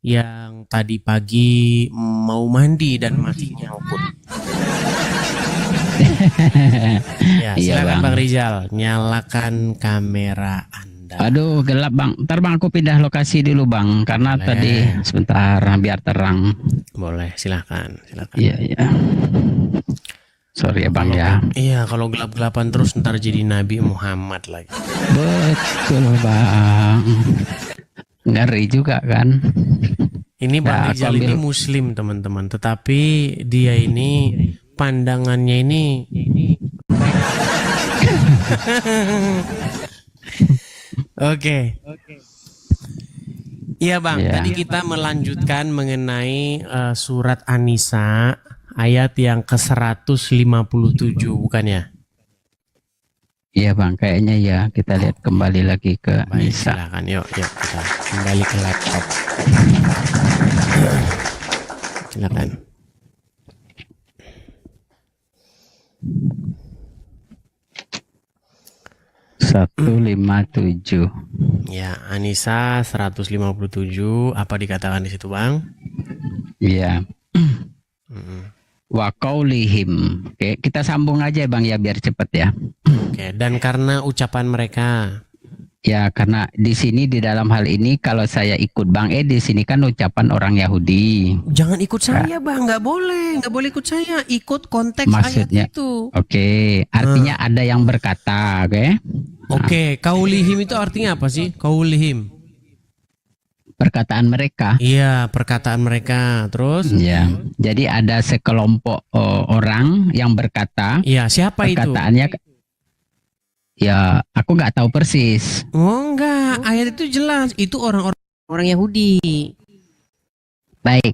yang tadi pagi mau mandi dan mati nyangkut. Ya, Iya silakan bang. Bang Rizal, nyalakan kamera Anda. Aduh gelap bang. Ntar bang aku pindah lokasi dulu bang. Karena Boleh. tadi sebentar biar terang. Boleh, silakan. Iya iya. Sorry ya bang ya. Iya, kalau gelap-gelapan terus ntar jadi Nabi Muhammad lagi. Betul bang. Ngeri juga kan. Ini Bang Nah, aku Rizal ini ambil. Muslim teman-teman, tetapi dia ini pandangannya ini Oke. Iya Bang, Iya. tadi kita melanjutkan mengenai surat An-Nisa ayat yang ke-157 bukan ya? Iya bang, kayaknya ya kita lihat kembali lagi ke Baik, Nisa. silakan yuk kita kembali ke laptop. Silakan. Satu lima tujuh. Ya, An-Nisa 157 apa dikatakan di situ Bang? Iya. Wa qaulihim. Oke, kita sambung aja bang ya biar cepet ya. Oke, dan karena ucapan mereka. Ya karena di sini di dalam hal ini kalau saya ikut bang di sini kan ucapan orang Yahudi. Jangan ikut saya Bang, nggak boleh ikut saya, ikut konteks Maksudnya, ayat itu. Oke, artinya ada yang berkata, oke? Oke, kaulihim itu artinya apa sih? Kaulihim. Perkataan mereka. Iya, perkataan mereka. Terus? Ya, jadi ada sekelompok orang yang berkata. Iya, siapa itu? Perkataannya, ya aku nggak tahu persis. Oh enggak, ayat itu jelas. Itu orang Yahudi. Baik,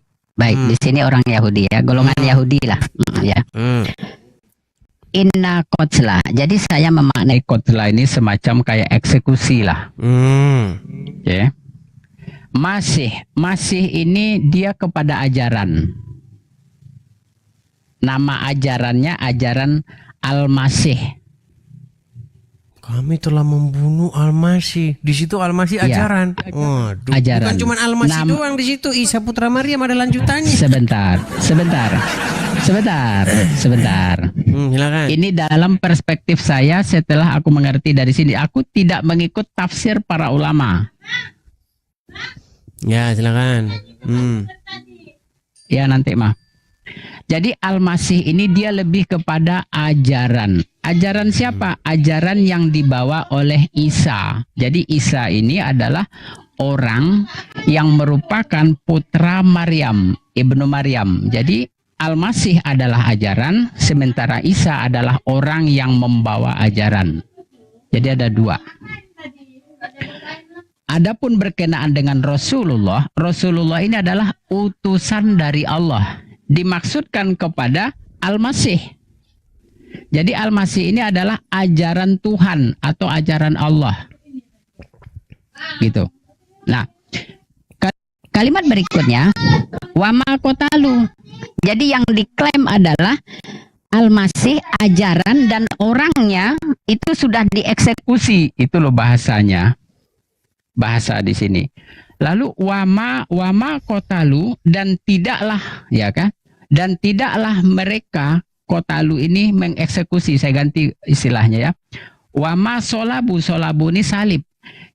di sini orang Yahudi ya, golongan Yahudi lah, ya. Inna qotla. Jadi saya memaknai qotla ini semacam kayak eksekusi lah. Oke. Masih ini dia kepada ajaran. Nama ajarannya ajaran Al-Masih. Kami telah membunuh Al-Masih. Di situ Al-Masih ajaran. Waduh, Ajaran. bukan cuma Al-Masih doang di situ. Isa Putra Maryam ada lanjutannya. Sebentar. Silakan. Ini dalam perspektif saya setelah aku mengerti dari sini, aku tidak mengikut tafsir para ulama. Ya, silakan. Ya nanti mah. Jadi Al-Masih ini dia lebih kepada ajaran. Ajaran siapa? Ajaran yang dibawa oleh Isa. Jadi Isa ini adalah orang yang merupakan putra Maryam, ibnu Maryam. Jadi Al-Masih adalah ajaran, sementara Isa adalah orang yang membawa ajaran. Jadi ada dua. Adapun berkenaan dengan Rasulullah, Rasulullah ini adalah utusan dari Allah. Dimaksudkan kepada Al-Masih. Jadi Al-Masih ini adalah ajaran Tuhan atau ajaran Allah. Gitu. Nah, kalimat berikutnya wama kotalu. Jadi yang diklaim adalah Al-Masih ajaran dan orangnya itu sudah dieksekusi. Itu loh bahasanya. Bahasa di sini. Lalu wama kotalu dan tidaklah ya kan? Dan tidaklah mereka kotalu ini mengeksekusi. Saya ganti istilahnya ya. Wama solabu ini salib.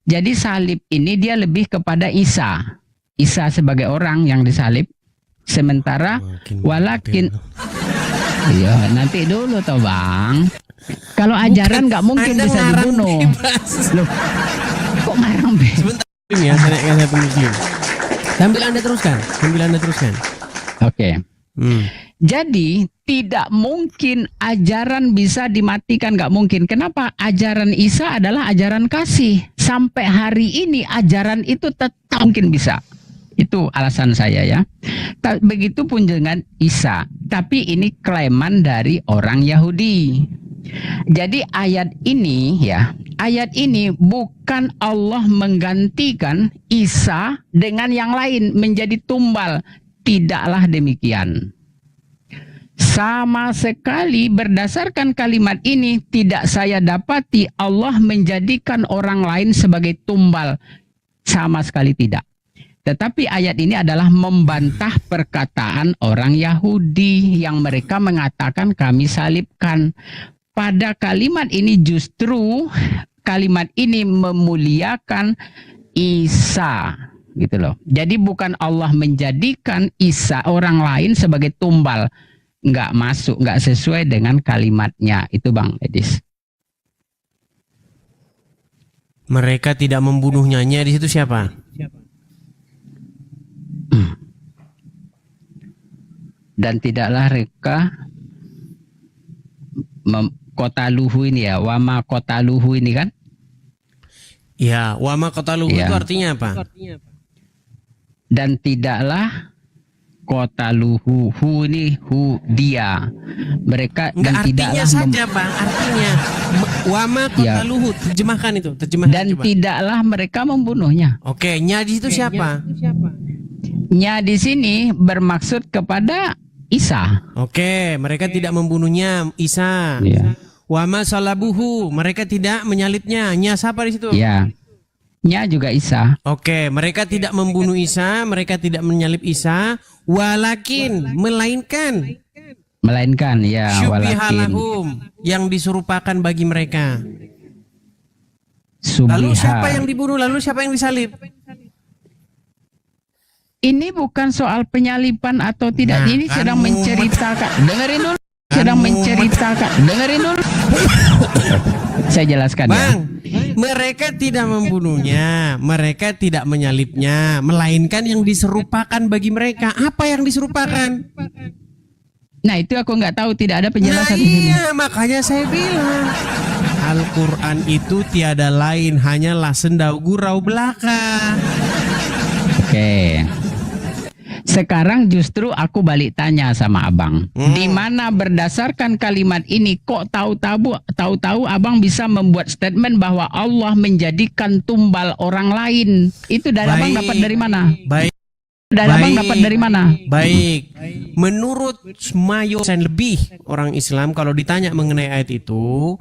Jadi salib ini dia lebih kepada Isa. Isa sebagai orang yang disalib. Sementara walakin. Iya nanti dulu toh bang. Kalau ajaran nggak mungkin bisa dibunuh. Loh, kok ngarang be? Sebentar ya, saya Muslim. Sambil Anda teruskan. Oke. Jadi tidak mungkin ajaran bisa dimatikan, nggak mungkin. Kenapa? Ajaran Isa adalah ajaran kasih. Sampai hari ini ajaran itu tetap mungkin bisa. Itu alasan saya ya. Begitupun dengan Isa. Tapi ini klaiman dari orang Yahudi. Jadi ayat ini ya, ayat ini bukan Allah menggantikan Isa dengan yang lain menjadi tumbal. Tidaklah demikian. Sama sekali berdasarkan kalimat ini tidak saya dapati Allah menjadikan orang lain sebagai tumbal. Sama sekali tidak. Tetapi ayat ini adalah membantah perkataan orang Yahudi yang mereka mengatakan kami salibkan. Pada kalimat ini justru kalimat ini memuliakan Isa, gitu loh. Jadi bukan Allah menjadikan Isa orang lain sebagai tumbal. Nggak masuk, nggak sesuai dengan kalimatnya. Itu Bang Edis. Mereka tidak membunuhnya. Nya di situ siapa? Dan tidaklah mereka kota luhu ini ya, wama kota luhu ini kan? Ya, wama qataluhu Ya. itu artinya apa? Dan tidaklah kota luhu, hu ini hu dia, mereka Enggak, dan artinya tidaklah saja Bang, artinya wama Ya. qataluhu, terjemahkan itu, terjemahkan dan coba. tidaklah mereka membunuhnya. Oke, nya di situ siapa? Nya di sini bermaksud kepada Isa. Oke, mereka tidak membunuhnya Isa. Ya. Wama salabuhu, mereka tidak menyalibnya. Nya siapa di situ? Ya. Nya juga Isa. Oke, mereka tidak membunuh Isa, mereka tidak menyalib Isa, walakin melainkan Melainkan ya walakin syubihalahum yang diserupakan bagi mereka. subiha. Lalu siapa yang dibunuh? Lalu siapa yang disalib? Ini bukan soal penyalipan atau tidak. Nah, Ini kan sedang mumet. menceritakan. Dengerin dulu. Kan Sedang mumet. menceritakan. Dengerin dulu. Saya jelaskan ya. Bang, mereka tidak membunuhnya, mereka tidak menyalibnya, melainkan yang diserupakan bagi mereka. Apa yang diserupakan? Nah itu aku nggak tahu, tidak ada Nah penjelasan di sini. iya, makanya saya bilang Al-Quran itu tiada lain hanyalah sendau gurau belaka. Oke. Sekarang justru aku balik tanya sama abang, di mana berdasarkan kalimat ini kok tahu-tahu abang bisa membuat statement bahwa Allah menjadikan tumbal orang lain? Itu dari abang Baik. dapat dari mana? Baik, Dari abang Baik. dapat dari mana? baik. Menurut mayoritas lebih orang Islam kalau ditanya mengenai ayat itu,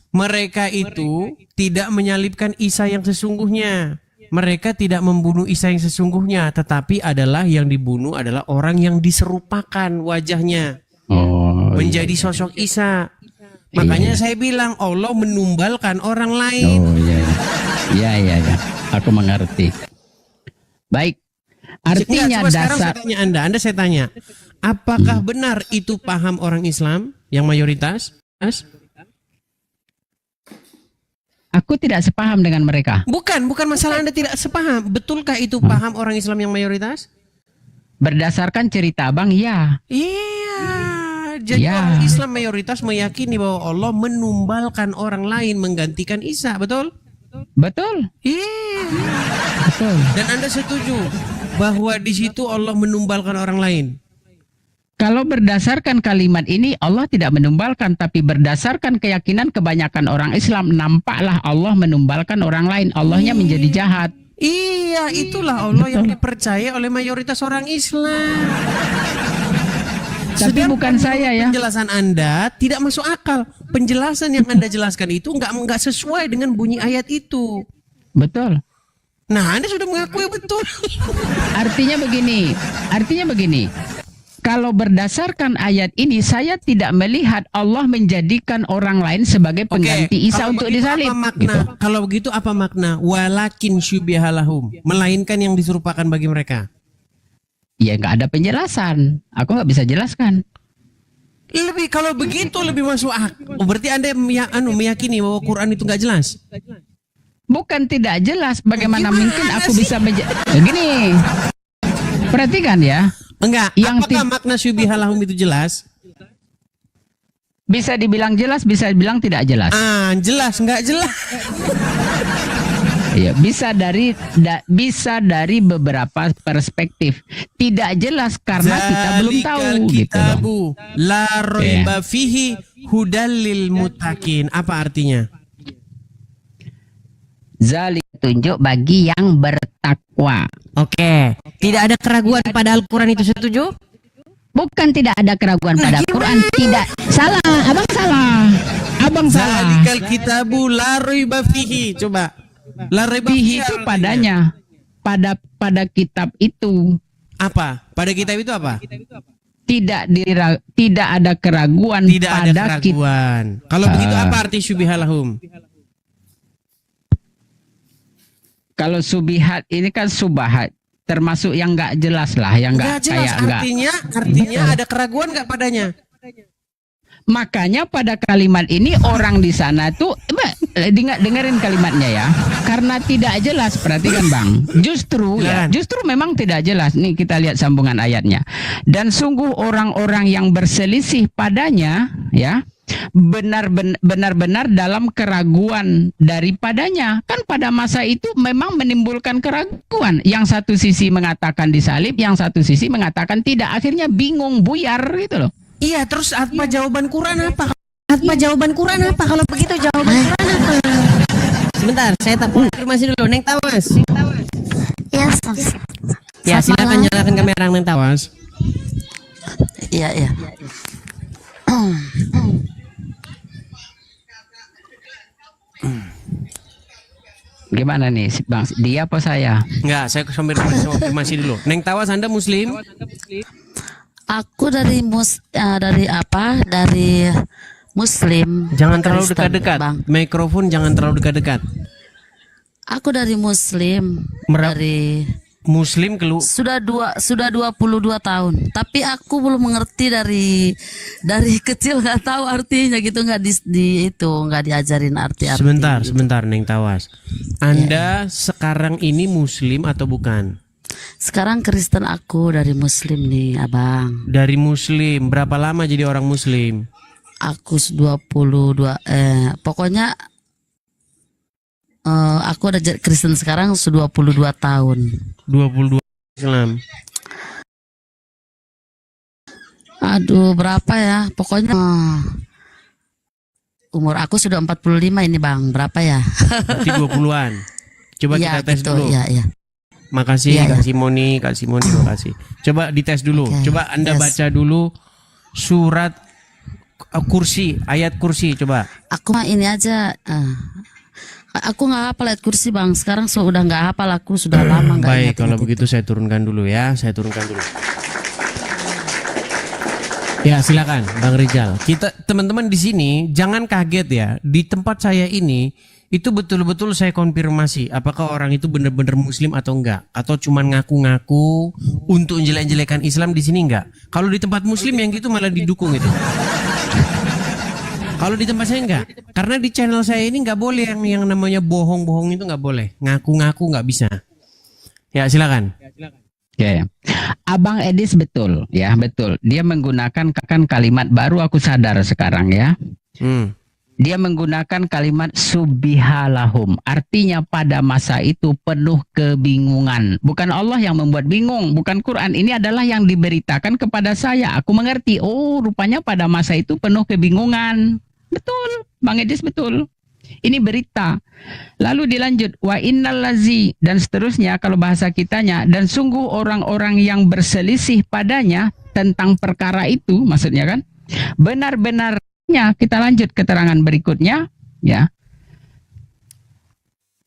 mereka itu tidak menyalibkan Isa yang sesungguhnya. Mereka tidak membunuh Isa yang sesungguhnya, tetapi adalah yang dibunuh adalah orang yang diserupakan wajahnya Oh, menjadi sosok Isa. Makanya saya bilang Allah menumbalkan orang lain. oh iya. Aku mengerti. Baik. Artinya Coba sekarang dasar saya tanya Anda saya tanya, apakah benar itu paham orang Islam yang mayoritas? aku tidak sepaham dengan mereka. Bukan masalah Anda tidak sepaham. Betulkah itu paham orang Islam yang mayoritas? Berdasarkan cerita abang, ya. Iya. Jadi Ya. orang Islam mayoritas meyakini bahwa Allah menumbalkan orang lain menggantikan Isa, betul? Betul, Iya. betul. Dan Anda setuju bahwa di situ Allah menumbalkan orang lain? Kalau berdasarkan kalimat ini Allah tidak menumbalkan, tapi berdasarkan keyakinan kebanyakan orang Islam nampaklah Allah menumbalkan orang lain. Allahnya menjadi jahat. Iya, itulah Allah yang dipercaya oleh mayoritas orang Islam. Tapi Sedangkan bukan saya ya. penjelasan Anda tidak masuk akal. Penjelasan yang Anda jelaskan itu nggak sesuai dengan bunyi ayat itu. Betul. Nah, Anda sudah mengakui betul. Artinya begini. Kalau berdasarkan ayat ini saya tidak melihat Allah menjadikan orang lain sebagai pengganti Isa kalau untuk begitu disalib. apa makna? Gitu. Kalau begitu apa makna? Walakin syubihalahum, melainkan yang diserupakan bagi mereka. Ya nggak ada penjelasan. Aku nggak bisa jelaskan. Lebih kalau begitu lebih masuk akal. Oh, berarti Anda meyakini bahwa Quran itu nggak jelas. Bukan tidak jelas. Bagaimana Gimana mungkin aku sih? bisa begini? Perhatikan ya. Enggak, Yang apakah makna syubihalahum itu jelas? Bisa dibilang jelas, bisa dibilang tidak jelas. Jelas, nggak jelas. Ya, bisa dari beberapa perspektif. Tidak jelas karena kita belum tahu Zalikal gitu loh. kitabu la raiba fihi hudallil muttaqin. Apa artinya? Zalik tunjuk bagi yang bertakwa. Oke, tidak ada keraguan pada Al-Quran itu, setuju? Bukan tidak ada keraguan pada Quran, tidak. Salah, abang salah. Abang salah. Zalikal kitabu la raiba fihi. Coba. La raiba Fihi itu artinya. padanya. pada kitab itu Apa? Pada kitab itu apa? tidak ada keraguan Tidak ada pada kitab. keraguan. Kalau begitu apa arti syubihalahum? Kalau subihat ini kan subahat, termasuk yang nggak jelas lah, yang Nggak nggak jelas kayak nggak. artinya ada keraguan nggak padanya? Makanya pada kalimat ini orang di sana tuh dengerin kalimatnya ya. Karena tidak jelas, perhatikan Bang. Justru memang tidak jelas. Nih kita lihat sambungan ayatnya. Dan sungguh orang-orang yang berselisih padanya ya, benar-benar dalam keraguan daripadanya. Kan pada masa itu memang menimbulkan keraguan. Yang satu sisi mengatakan disalib, yang satu sisi mengatakan tidak. Akhirnya bingung, buyar gitu loh. Iya, terus apa jawaban Quran apa? Apa jawaban Quran apa? Kalau begitu jawaban Quran apa? Sebentar, saya tak konfirmasi dulu. Neng Tawas. Ya, Ya, silakan nyalakan kamera Neng Tawas. iya, iya. Gimana nih Bang? Dia apa saya? Enggak, saya konfirmasi dulu. Neng Tawas, Anda Muslim? Aku dari Dari Muslim. Jangan terlalu Kristen, dekat-dekat. Bang. Mikrofon jangan terlalu dekat-dekat. Aku dari Muslim. Merap- Dari Muslim sudah 22 tahun. Tapi aku belum mengerti dari kecil, nggak tahu artinya gitu, nggak diajarin arti-arti. Sebentar Neng Tawas. Anda sekarang ini Muslim atau bukan? Sekarang Kristen, aku dari Muslim nih, Abang. Dari Muslim. Berapa lama jadi orang Muslim? Aku 22 pokoknya aku ada Kristen sekarang 22 tahun. 22 Islam. Aduh, berapa ya? Pokoknya umur aku sudah 45 ini, Bang. Berapa ya? Berarti 20-an. Coba Iya, kita tes gitu, dulu. iya. Makasih Iya, Kak Simoni, makasih. Coba dites dulu. Oke, Coba Anda yes. baca dulu surat kursi, ayat kursi coba. Aku mah ini aja. Aku nggak hafal ayat kursi, Bang. Sekarang sudah nggak hafal. Aku sudah lama nggak Baik, ingat kalau itu. begitu saya turunkan dulu ya. Ya, silakan Bang Rizal. Kita teman-teman di sini jangan kaget ya. Di tempat saya ini itu betul-betul saya konfirmasi apakah orang itu benar-benar Muslim atau enggak, atau cuman ngaku-ngaku untuk jelek-jelekan Islam. Di sini enggak. Kalau di tempat Muslim yang gitu malah didukung itu. Kalau di tempat saya enggak, karena di channel saya ini enggak boleh yang namanya bohong-bohong, itu enggak boleh. Ngaku-ngaku enggak bisa. Ya, silakan. Ya. Abang Edis betul, ya betul. Dia menggunakan kalimat baru, aku sadar sekarang ya. Dia menggunakan kalimat subihalahum. Artinya pada masa itu penuh kebingungan. Bukan Allah yang membuat bingung, bukan Quran. Ini adalah yang diberitakan kepada saya. Aku mengerti, oh rupanya pada masa itu penuh kebingungan. Betul, Bang Edis betul. Ini berita. Lalu dilanjut, wa innal lazi, dan seterusnya kalau bahasa kitanya, dan sungguh orang-orang yang berselisih padanya tentang perkara itu, maksudnya kan, benar-benarnya, kita lanjut keterangan berikutnya, ya.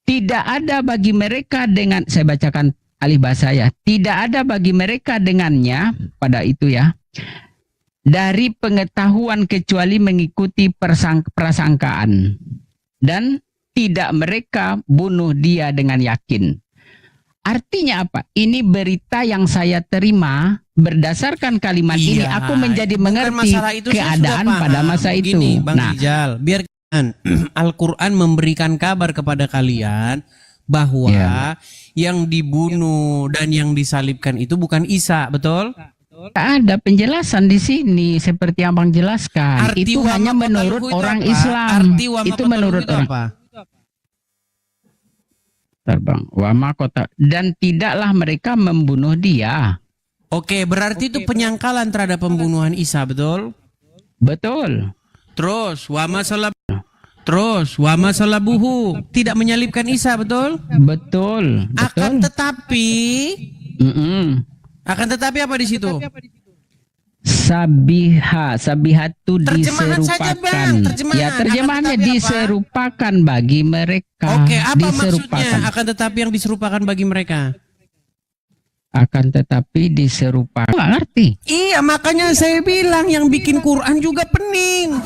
Tidak ada bagi mereka dengan, saya bacakan alih bahasa ya, tidak ada bagi mereka dengannya pada itu ya, dari pengetahuan kecuali mengikuti prasangkaan, dan tidak mereka bunuh dia dengan yakin. Artinya apa? Ini berita yang saya terima berdasarkan kalimat ini. Aku menjadi mengerti keadaan pada masa itu. Gini, Bang Rizal, biar Al-Quran memberikan kabar kepada kalian bahwa yang dibunuh dan yang disalibkan itu bukan Isa, betul? Ada penjelasan di sini seperti yang Bang jelaskan. Arti itu hanya menurut orang Islam. Itu menurut orang. Terbang. Wama kota, dan tidaklah mereka membunuh dia. Oke, berarti itu penyangkalan terhadap pembunuhan Isa, betul? Betul. Terus wama salabuhu, tidak menyalibkan Isa, betul? Betul. Akan tetapi apa di situ? Sabihatu Terjemahan saja, Bang. diserupakan. Ya, terjemahannya diserupakan bagi mereka. Oke, apa diserupakan. maksudnya? Akan tetapi yang diserupakan bagi mereka. Akan tetapi diserupakan. Nggak ngerti. Iya, makanya saya bilang yang bikin Quran juga pening.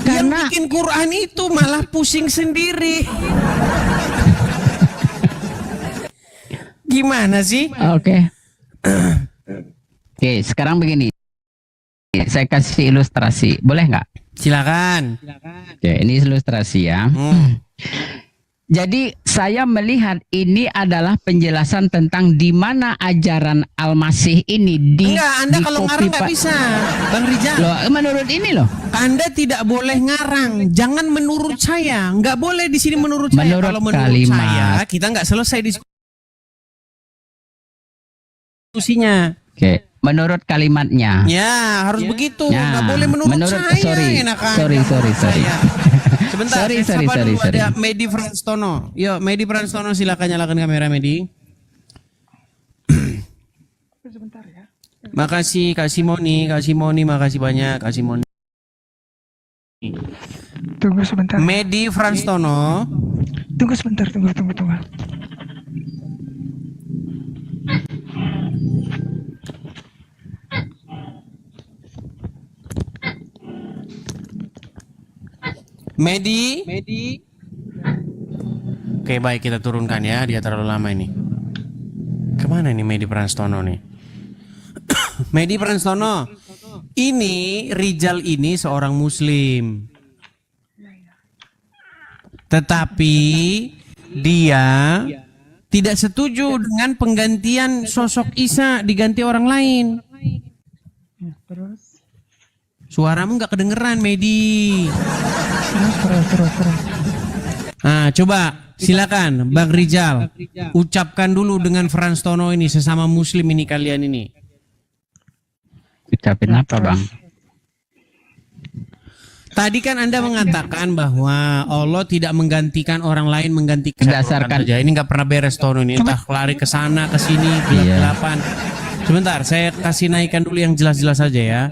Karena- yang bikin Quran itu malah pusing sendiri. Gimana sih? Oke. Oke, sekarang begini. Saya kasih ilustrasi. Boleh nggak? Silakan. Oke, ini ilustrasi ya. Jadi saya melihat ini adalah penjelasan tentang di mana ajaran Al-Masih ini Enggak, Anda kalau ngarang nggak Pak. bisa, Bang Rijal. Loh, menurut ini loh. Anda tidak boleh ngarang. Jangan menurut saya. Nggak boleh di sini menurut saya. Menurut Kalau menurut kalimat. saya, kita nggak selesai diskusinya. Oke, menurut kalimatnya. Ya, harus begitu. Ya, Nggak boleh menurut saya. sorry. Enak aja Sorry. menurut saya. Sebentar, Sorry. saya sapa dulu, ada Medi Franstono. Yuk, Medi Franstono, silakan nyalakan kamera, Medi. Sebentar ya. Makasih Kak Simoni, makasih banyak Kak Simoni. Tunggu sebentar. Medi Franstono. Tunggu sebentar, tunggu. Medi. Oke, baik, kita turunkan ya, dia terlalu lama ini. Kemana nih Medi Franstono nih? Medi Franstono. Ini Rijal ini seorang muslim. Tetapi dia tidak setuju dengan penggantian sosok Isa diganti orang lain. Terus. Suaramu nggak kedengeran, Medi. Terus. Nah, coba silakan Bang Rijal ucapkan dulu dengan Franstono ini, sesama muslim ini kalian ini. Ucapin apa, Bang? Tadi kan Anda mengatakan bahwa Allah tidak menggantikan orang lain, menggantikan Berdasarkan- aja. Ini nggak pernah beres Tono ini, entah lari ke sana ke sini gelap-gelapan. Sebentar, saya kasih naikkan dulu yang jelas-jelas saja ya.